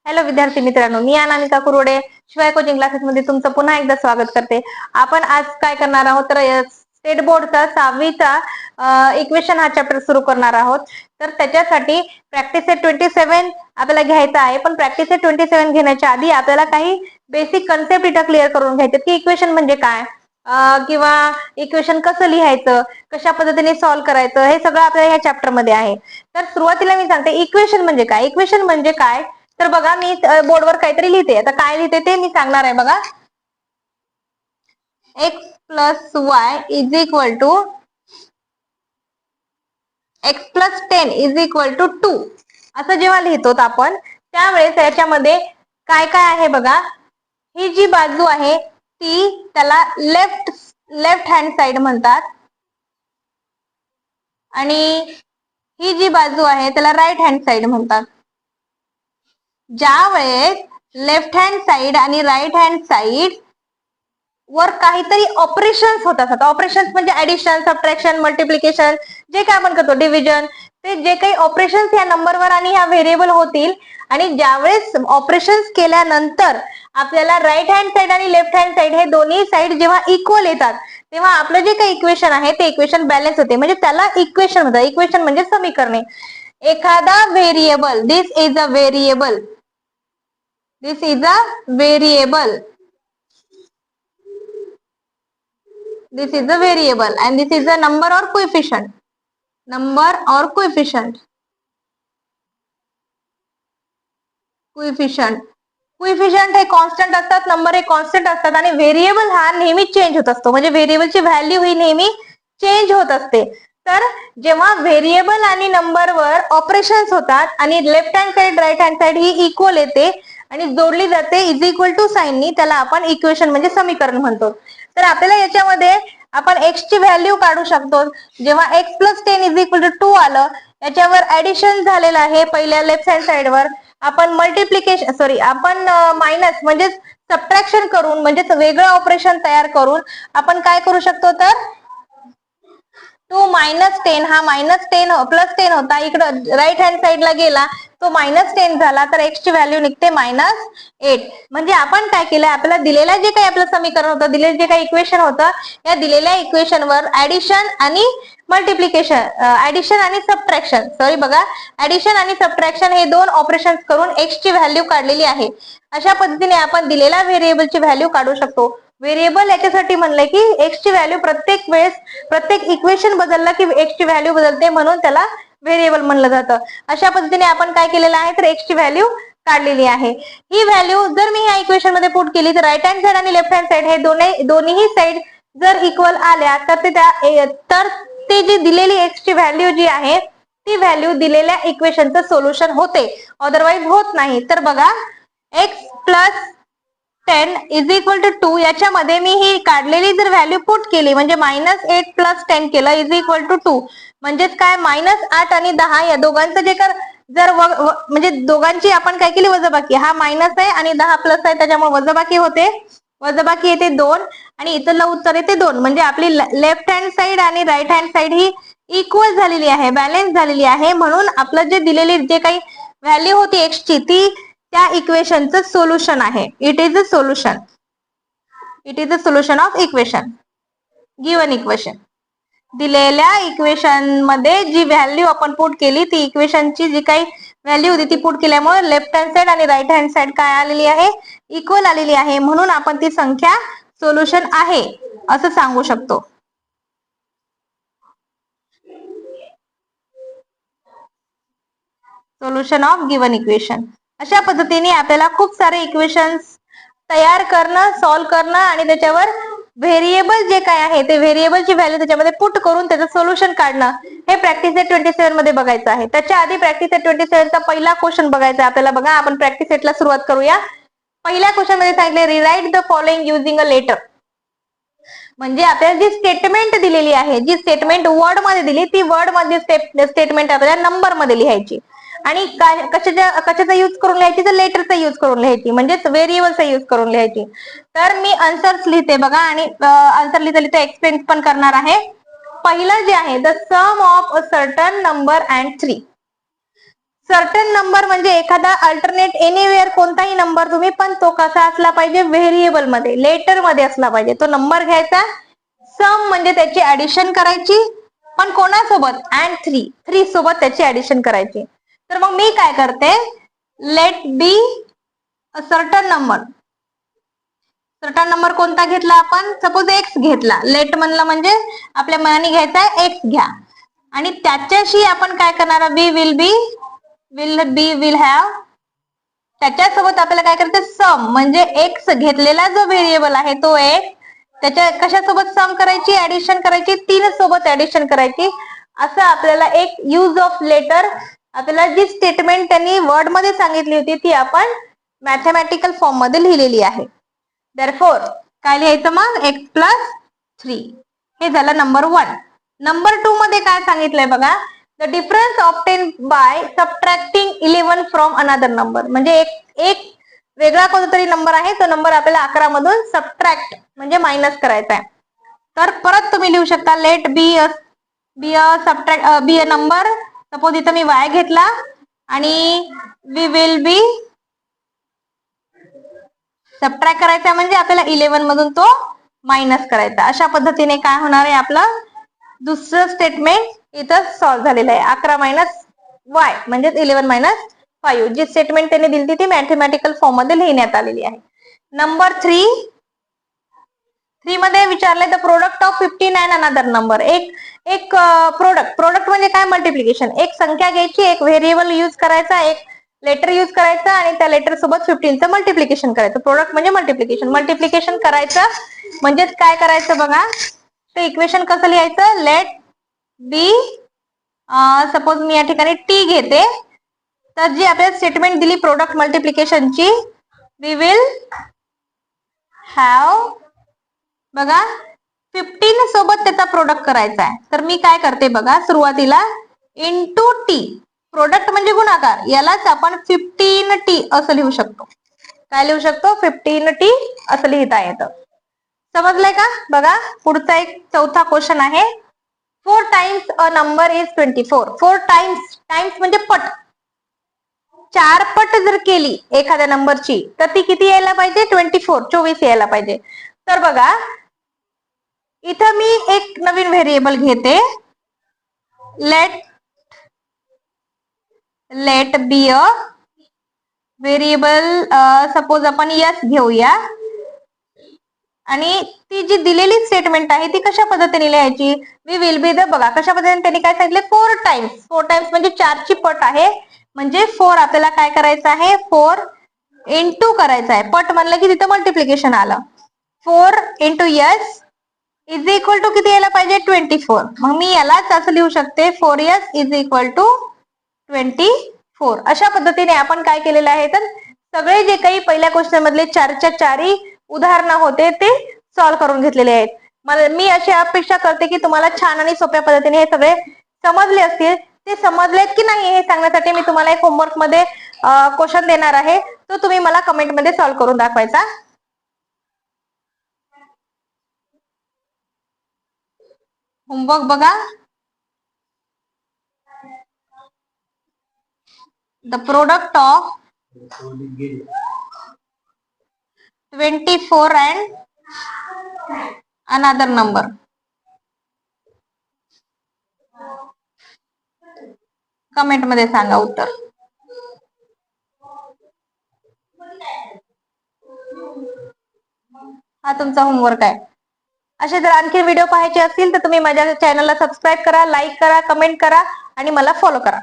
Hello विद्यार्थी मित्रांनो, मी अनामिका कुरोडे शिवाय कोचिंग क्लासेस मध्ये तुमचं पुन्हा एकदा स्वागत करते. आपण आज काय करणार आहोत तर स्टेट बोर्डचा 6वीचा इक्वेशन हा चॅप्टर सुरू करणार आहोत. तर त्याच्यासाठी प्रॅक्टिस सेट 27 आपल्याला घ्यायचा आहे. पण प्रॅक्टिस सेट 27 घेण्याच्या आधी आपल्याला काही बेसिक कन्सेप्ट इथं क्लिअर करून घ्यायचे की इक्वेशन म्हणजे काय, किंवा इक्वेशन कसं लिहायचं, कशा पद्धतीने सॉल्व्ह करायचं, हे सगळं आपल्याला या चॅप्टर मध्ये आहे. तर सुरुवातीला मी सांगते इक्वेशन म्हणजे काय. इक्वेशन म्हणजे काय तर बघा, मी बोर्डवर काहीतरी लिहिते. आता काय लिहिते ते मी सांगणार आहे. बघा, x plus y is equal to x plus 10 is equal to 2 असं जेव्हा लिहितो आपण त्यावेळेस याच्यामध्ये काय काय आहे बघा. ही जी बाजू आहे ती त्याला लेफ्ट हँड साइड म्हणतात आणि ही जी बाजू आहे त्याला राईट हँड साइड म्हणतात. ज्या वेळेस लेफ्ट हँड साइड आणि राईट हँड साइड वर काहीतरी ऑपरेशन्स होत असतात. ऑपरेशन्स म्हणजे ऍडिशन, सबट्रॅक्शन, मल्टिप्लिकेशन, जे काय आपण करतो, डिव्हिजन, ते जे काही ऑपरेशन्स या नंबरवर आणि ह्या व्हेरिएबल होतील आणि ज्यावेळेस ऑपरेशन्स केल्यानंतर आपल्याला राईट हँड साइड आणि लेफ्ट हँड साइड हे दोन्ही साइड जेव्हा इक्वल येतात तेव्हा आपलं जे काही इक्वेशन आहे ते इक्वेशन बॅलन्स होते. म्हणजे त्याला इक्वेशन म्हणतात. इक्वेशन म्हणजे समीकरणे. एखादा variable, this is a variable, this is a variable, this is a variable and this is a number or coefficient, number or coefficient, coefficient हे कॉन्स्टंट असतात, नंबर हे कॉन्स्टंट असतात आणि व्हेरिएबल हा नेहमी चेंज होत असतो. म्हणजे व्हेरिएबलची व्हॅल्यू ही नेहमी चेंज होत असते. तर जेव्हा व्हेरिएबल आणि नंबरवर ऑपरेशन्स होतात आणि left hand side right hand side ही इक्वल येते आणि जोडली जाते इज इक्वल टू साइननी, त्याला आपण इक्वेशन म्हणजे समीकरण म्हणतो. तर आपल्याला याच्यामध्ये आपण एक्स ची व्हॅल्यू काढू शकतो. जेव्हा x plus 10 is equal to 2 आलं, याच्यावर ऍडिशन झालेलं आहे पहिल्या लेफ्ट हँड साइडवर, आपण आपण मायनस म्हणजे सबट्रॅक्शन करून म्हणजे वेगळं ऑपरेशन तयार करून आपण काय करू शकतो तर 2 मायनस 10 हा मायनस 10 प्लस 10 होता, इकडं राईट हँड साइडला गेला तो मायनस 10 झाला, तर एक्स ची व्हॅल्यू निघते -8. म्हणजे आपण काय केलं, आपल्याला दिलेलं जे काही आपलं समीकरण होतं, दिलेलं जे काही इक्वेशन होतं, या दिलेल्या इक्वेशनवर ऍडिशन आणि मल्टिप्लिकेशन, ऍडिशन आणि सबट्रॅक्शन, ऍडिशन आणि सबट्रॅक्शन हे दोन ऑपरेशन्स करून एक्स ची व्हॅल्यू काढलेली आहे. अशा पद्धतीने आपण दिलेल्या व्हेरिएबलची व्हॅल्यू काढू शकतो. व्हेरिएबल याच्यासाठी म्हणलंय की एक्स ची व्हॅल्यू प्रत्येक वेळेस प्रत्येक इक्वेशन बदलला की एक्स ची व्हॅल्यू बदलते, म्हणून त्याला व्हेरिएबल म्हणलं जातं. अशा पद्धतीने आपण काय केलेलं आहे तर एक्स ची व्हॅल्यू काढलेली आहे. ही व्हॅल्यू जर मी ह्या इक्वेशन मध्ये पुट केली तर राईट हँड साइड आणि लेफ्ट हँड साइड हे दोन्ही साइड जर इक्वल आल्या तर ते जी दिलेली एक्स ची व्हॅल्यू जी आहे ती व्हॅल्यू दिलेल्या इक्वेशनचं सोल्युशन होते, अदरवाईज होत नाही. तर बघा, x plus 10 is equal to 2 याच्यामध्ये मी ही काढलेली जर व्हॅल्यू पुट केली म्हणजे -8 प्लस 10 केलं इज इक्वल टू 2, म्हणजेच काय -8 आणि 10 या दोघांचं जे जर म्हणजे दोघांची आपण काय केली वजाबाकी, हा मायनस आहे आणि 10 प्लस आहे त्याच्यामुळे वजाबाकी होते, वजाबाकी येते 2 आणि इथलं उत्तर येते 2. म्हणजे आपली लेफ्ट हँड साइड आणि राईट हँड साइड ही इक्वल झालेली आहे, बॅलन्स झालेली आहे. म्हणून आपलं जे दिलेली जे काही व्हॅल्यू होती एक्स ची ती त्या इक्वेशनचं सोल्युशन आहे. It is a solution, it is a solution of equation, given equation. दिलेल्या इक्वेशन मध्ये जी व्हॅल्यू आपण पुट केली ती इक्वेशनची जी काही व्हॅल्यू होती ती पुट केल्यामुळे लेफ्ट हँड साइड आणि राईट हँड साइड काय आलेली आहे, इक्वल आलेली आहे. म्हणून आपण ती संख्या सोल्युशन आहे असं सांगू शकतो. Solution of given equation. अशा पद्धतीने आपल्याला खूप सारे इक्वेशन्स तयार करणं, सॉल्व्ह करणं आणि त्याच्यावर व्हेरिएबल जे काय आहे ते व्हेरिएबलची व्हॅल्यू त्याच्यामध्ये पुट करून त्याचं सोल्युशन काढणं हे प्रॅक्टिस सेट 27 मध्ये बघायचं आहे. त्याच्या आधी प्रॅक्टिस सेट 27 चा पहिला क्वेश्चन बघायचा आपल्याला. बघा, आपण प्रॅक्टिस सेटला सुरुवात करूया. पहिल्या क्वेश्चन मध्ये सांगितले rewrite the following using a letter. म्हणजे आपल्याला जी स्टेटमेंट दिलेली आहे, जी स्टेटमेंट वर्ड मध्ये दिली ती वर्ड मध्ये स्टेटमेंट आपल्याला नंबर मध्ये लिहायची आणि कशाचा यूज करून लिहायची तर लेटरचा यूज करून लिहायची, म्हणजेच व्हेरिएबलचा यूज करून लिहायची. तर मी आन्सर्स लिहिते बघा आणि आन्सर लिहिता लिहिता एक्सप्लेन पण करणार आहे. पहिलं जे आहे the sum of a certain number and 3. Certain number म्हणजे एखादा अल्टरनेट एनीवेअर कोणताही नंबर तुम्ही, पण तो कसा असला पाहिजे, व्हेरिएबल मध्ये, लेटर मध्ये असला पाहिजे. तो नंबर घ्यायचा, सम म्हणजे त्याची ऍडिशन करायची, पण कोणासोबत, अँड थ्री सोबत त्याची ऍडिशन करायची. तर मग मी काय करते, let be a certain number. Certain number कोणता घेतला आपण, सपोज एक्स घेतला. लेट म्हणलं म्हणजे आपल्या मनाने घ्यायचा आहे, एक्स घ्या. आणि त्याच्याशी आपण काय करणार, विल हॅव, त्याच्यासोबत आपल्याला काय करायचं, सम म्हणजे एक्स घेतलेला जो व्हेरिएबल आहे तो एक, त्याच्या कशासोबत सम करायची, ऍडिशन करायची, 3 सोबत ऍडिशन करायची. असं आपल्याला एक यूज ऑफ लेटर, आपल्याला जी स्टेटमेंट त्यांनी वर्ड मध्ये सांगितली होती ती आपण मॅथमॅटिकल फॉर्म मध्ये लिहिलेली आहे. देअरफॉर काय लिहायचं मग, एक्स प्लस 3. हे झालं नंबर 1. नंबर 2 मध्ये काय सांगितलंय बघा, the difference obtain bye subtracting 11 from another number. म्हणजे एक वेगळा कोणता नंबर आहे, तो नंबर आपल्याला 11 मधून सबट्रॅक्ट म्हणजे मायनस करायचा आहे. तर परत तुम्ही लिहू शकता, let be a number. Suppose इथं मी y घेतला आणि वी विल बी सबट्रॅक्ट करायचा म्हणजे आपल्याला 11 मधून तो मायनस करायचा. अशा पद्धतीने काय होणार आहे, आपलं दुसरं स्टेटमेंट इथं सॉल्व्ह झालेलं आहे. 11 मायनस y म्हणजे 11 मायनस 5. जी स्टेटमेंट त्यांनी दिली ती मॅथमॅटिकल फॉर्म मध्ये लिहिण्यात आलेली आहे. नंबर 3 मध्ये विचारलंय, the product of 15 and another number. एक प्रोडक्ट म्हणजे काय, मल्टिप्लिकेशन. एक संख्या घ्यायची, एक व्हेरिएबल यूज करायचा, एक लेटर यूज करायचा आणि त्या लेटर सोबत 15चं मल्टिप्लिकेशन करायचं. प्रोडक्ट म्हणजे मल्टिप्लिकेशन करायचं म्हणजेच काय करायचं बघा, ते इक्वेशन कसं लिहायचं, लेट बी, सपोज मी या ठिकाणी टी घेते. तर जी आपल्याला स्टेटमेंट दिली प्रोडक्ट मल्टिप्लिकेशनची, वी विल हॅव, बघा 15 सोबत त्याचा प्रोडक्ट करायचा आहे. तर मी काय करते बघा, सुरुवातीला इंटू टी, प्रोडक्ट म्हणजे गुणाकार, यालाच आपण 15t असं लिहू शकतो. काय लिहू शकतो, 15t असं लिहिता येतं. समजलंय का. बघा पुढचा एक चौथा क्वेश्चन आहे, 4 times a number is 24. 4 times म्हणजे पट, 4 पट जर केली एखाद्या नंबरची तर ती किती यायला पाहिजे, 24 यायला पाहिजे. तर बघा इथं मी एक नवीन व्हेरिएबल घेते, let be a variable, suppose आपण यस घेऊया. आणि ती जी दिलेली स्टेटमेंट आहे ती कशा पद्धतीने लिहायची, वी विल बी द, बघा कशा पद्धतीने त्यांनी काय सांगितले, 4 टाइम्स म्हणजे 4 ची पट आहे. म्हणजे 4 आपल्याला काय करायचं आहे, 4 इंटू करायचं आहे. पट म्हणलं की तिथं मल्टिप्लिकेशन आलं. 4 into S is equal to किती यायला पाहिजे, 24. मग मी यालाच असं लिहू शकते, 4s इज इक्वल टू 24. अशा पद्धतीने आपण काय केलेलं आहे, तर सगळे जे काही पहिल्या क्वेश्चन मधले 4च्या 4 उदाहरणं होते ते सॉल्व्ह करून घेतलेले आहेत. मी अशी अपेक्षा करते की तुम्हाला छान आणि सोप्या पद्धतीने हे सगळे समजले असतील. ते समजलेत की नाही हे सांगण्यासाठी मी तुम्हाला एक होमवर्क मध्ये क्वेश्चन देणार आहे, तो तुम्ही मला कमेंट मध्ये सॉल्व्ह करून दाखवायचा. होमवर्क बघा, the product of 24 and another number. Comment मध्ये सांगा उत्तर. हा तुमचा होमवर्क आहे. असे जर आणखी व्हिडिओ पाहायचे असतील तर तुम्ही माझ्या चॅनलला सबस्क्राईब करा, लाईक करा, कमेंट करा आणि मला फॉलो करा.